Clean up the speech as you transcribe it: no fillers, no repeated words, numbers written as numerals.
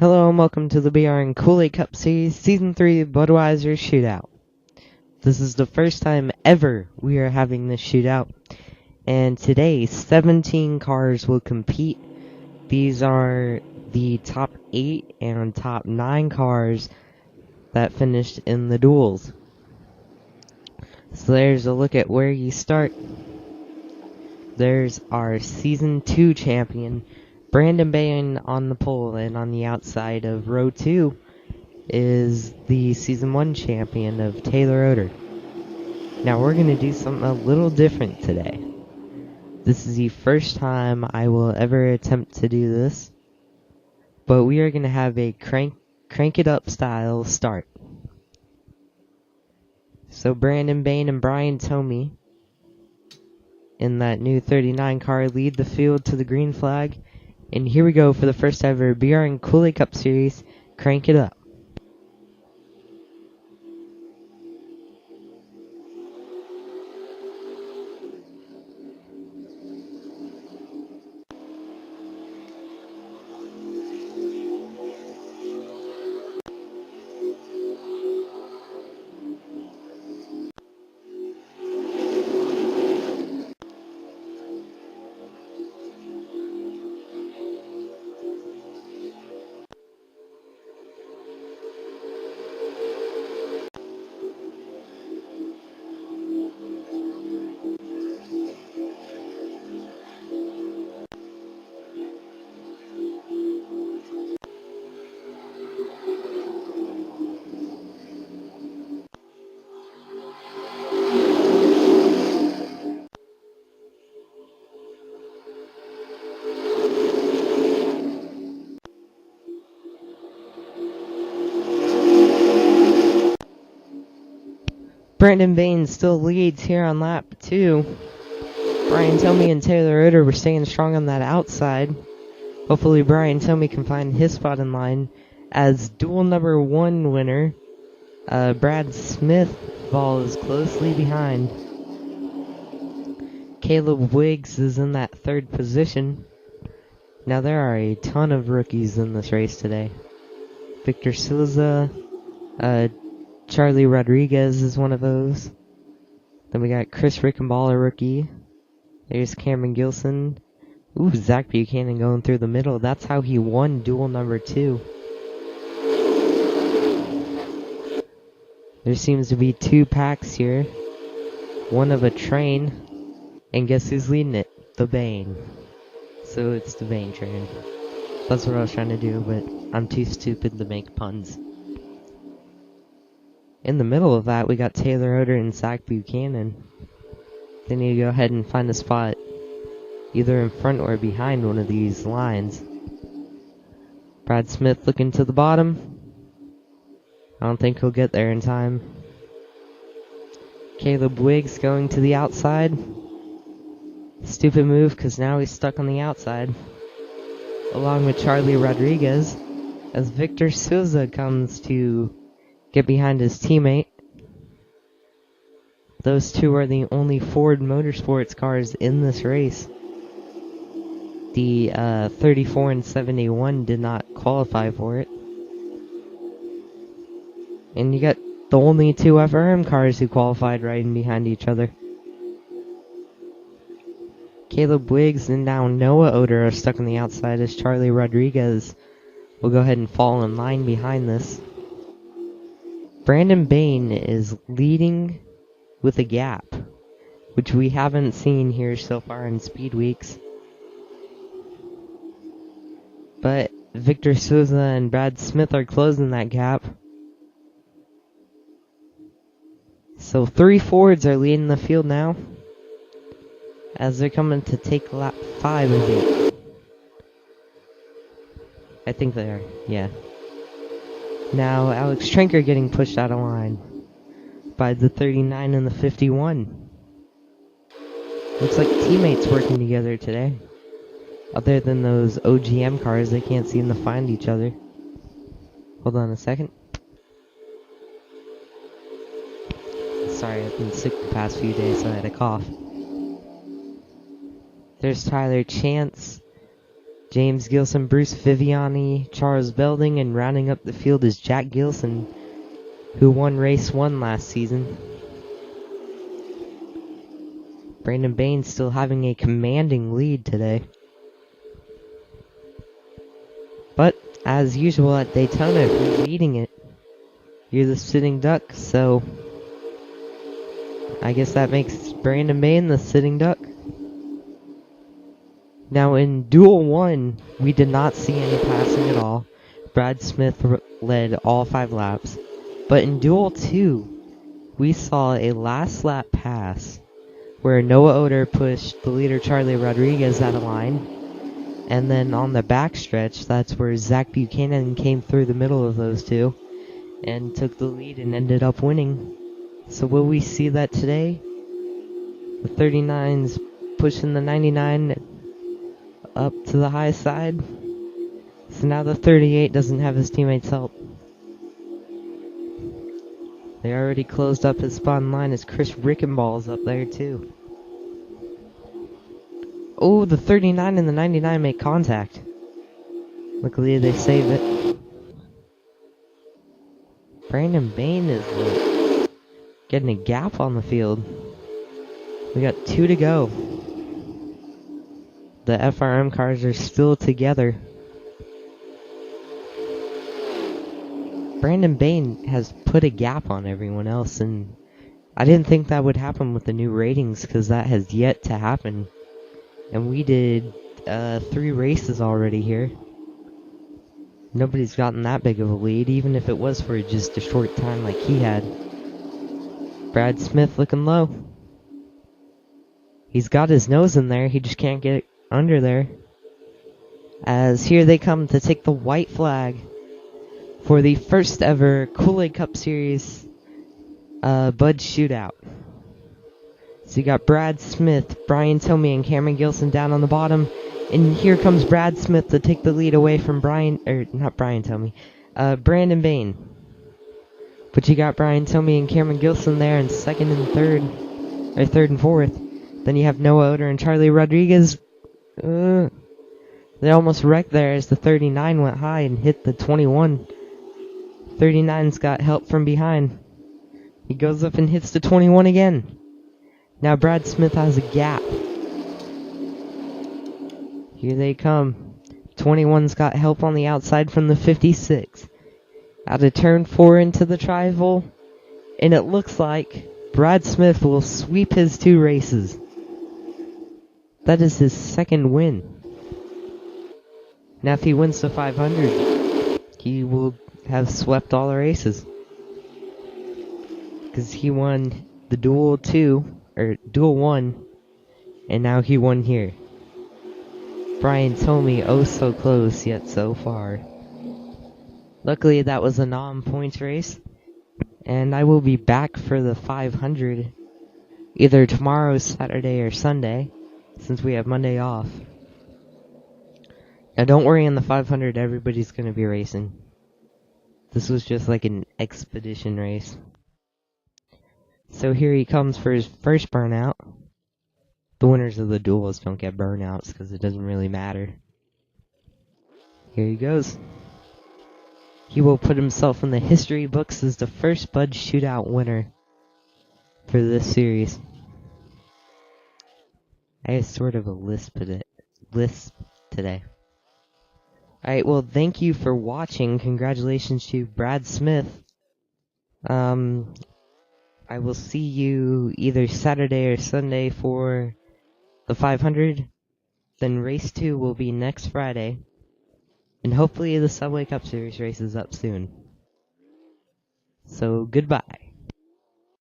Hello and welcome to the BRN Koolaid Cup Series Season 3 Budweiser Shootout. This is the first time ever we are having this shootout, and today 17 cars will compete. These are the top 8 and top 9 cars that finished in the duels. So there's a look at where you start. There's our Season 2 champion, Brandon Bain, on the pole, and on the outside of row 2 is the Season 1 champion of Taylor Oder. Now we're going to do something a little different today. This is the first time I will ever attempt to do this, but we are going to have a crank it up style start. So Brandon Bain and Brian Tomey in that new 39 car lead the field to the green flag. And here we go for the first ever BRN Koolaid Cup Series, Crank It Up. Brandon Bain still leads here on lap 2. Brian Tomey and Taylor Oder were staying strong on that outside. Hopefully Brian Tomey can find his spot in line as duel number 1 winner, Brad Smith, falls closely behind. Caleb Wiggs is in that 3rd position. Now there are a ton of rookies in this race today. Victor Souza, Charlie Rodriguez is one of those. Then we got Chris Rickenballer, rookie. There's Cameron Gilson. Ooh, Zach Buchanan going through the middle. That's how he won duel number 2. There seems to be 2 packs here. One of a train. And guess who's leading it? The Bane. So it's the Bane train. That's what I was trying to do, but I'm too stupid to make puns. In the middle of that, we got Taylor Oder and Zach Buchanan. They need to go ahead and find a spot either in front or behind one of these lines. Brad Smith looking to the bottom. I don't think he'll get there in time. Caleb Wiggs going to the outside. Stupid move because now he's stuck on the outside. Along with Charlie Rodriguez as Victor Souza comes to get behind his teammate. Those two are the only Ford Motorsports cars in this race. The 34 and 71 did not qualify for it. And you got the only 2 FRM cars who qualified right in behind each other. Caleb Wiggs and now Noah Oder are stuck on the outside as Charlie Rodriguez will go ahead and fall in line behind this. Brandon Bain is leading with a gap, which we haven't seen here so far in Speed Weeks. But Victor Souza and Brad Smith are closing that gap. So 3 Fords are leading the field now, as they're coming to take lap 5 of 8. I think they are, yeah. Now Alex Trenker getting pushed out of line by the 39 and the 51. Looks like teammates working together today. Other than those OGM cars, they can't seem to find each other. Hold on a second. Sorry, I've been sick the past few days, so I had a cough. There's Tyler Chance, James Gilson, Bruce Viviani, Charles Belding, and rounding up the field is Jack Gilson, who won race 1 last season. Brandon Bain still having a commanding lead today. But, as usual at Daytona, if you're leading it, you're the sitting duck, so I guess that makes Brandon Bain the sitting duck. Now in Duel 1, we did not see any passing at all. Brad Smith led all 5 laps. But in Duel 2, we saw a last lap pass where Noah Oder pushed the leader Charlie Rodriguez out of line. And then on the backstretch, that's where Zach Buchanan came through the middle of those two and took the lead and ended up winning. So will we see that today? The 39's pushing the 99 up to the high side. So now the 38 doesn't have his teammates' help. They already closed up his spot in line as Chris Rickenball's up there too. Oh, the 39 and the 99 make contact. Luckily they save it. Brandon Bain is getting a gap on the field. We got 2 to go. The FRM cars are still together. Brandon Bain has put a gap on everyone else, and I didn't think that would happen with the new ratings, because that has yet to happen. And we did 3 races already here. Nobody's gotten that big of a lead, even if it was for just a short time like he had. Brad Smith looking low. He's got his nose in there, he just can't get under there. As here they come to take the white flag for the first ever Koolaid Cup Series Bud Shootout. So you got Brad Smith, Brian Tomey, and Cameron Gilson down on the bottom. And here comes Brad Smith to take the lead away from Brandon Bain. But you got Brian Tomey and Cameron Gilson there in second and third and fourth. Then you have Noah Oder and Charlie Rodriguez. They almost wrecked there as the 39 went high and hit the 21. 39's got help from behind. He goes up and hits the 21 again. Now Brad Smith has a gap. Here they come. 21's got help on the outside from the 56. Out of turn 4 into the tri-oval. And it looks like Brad Smith will sweep his 2 races. That is his second win. Now if he wins the 500, he will have swept all the races. Because he won the Duel 1, and now he won here. Brian Tomey, oh so close, yet so far. Luckily that was a non-points race, and I will be back for the 500 either tomorrow, Saturday, or Sunday, since we have Monday off. Now don't worry, in the 500 everybody's going to be racing. This was just like an expedition race. So here he comes for his first burnout. The winners of the duels don't get burnouts because it doesn't really matter. Here he goes. He will put himself in the history books as the first Bud Shootout winner for this series. I have sort of a lisp today. Alright, well, thank you for watching. Congratulations to Brad Smith. I will see you either Saturday or Sunday for the 500. Then race 2 will be next Friday. And hopefully the Subway Cup Series race is up soon. So, goodbye.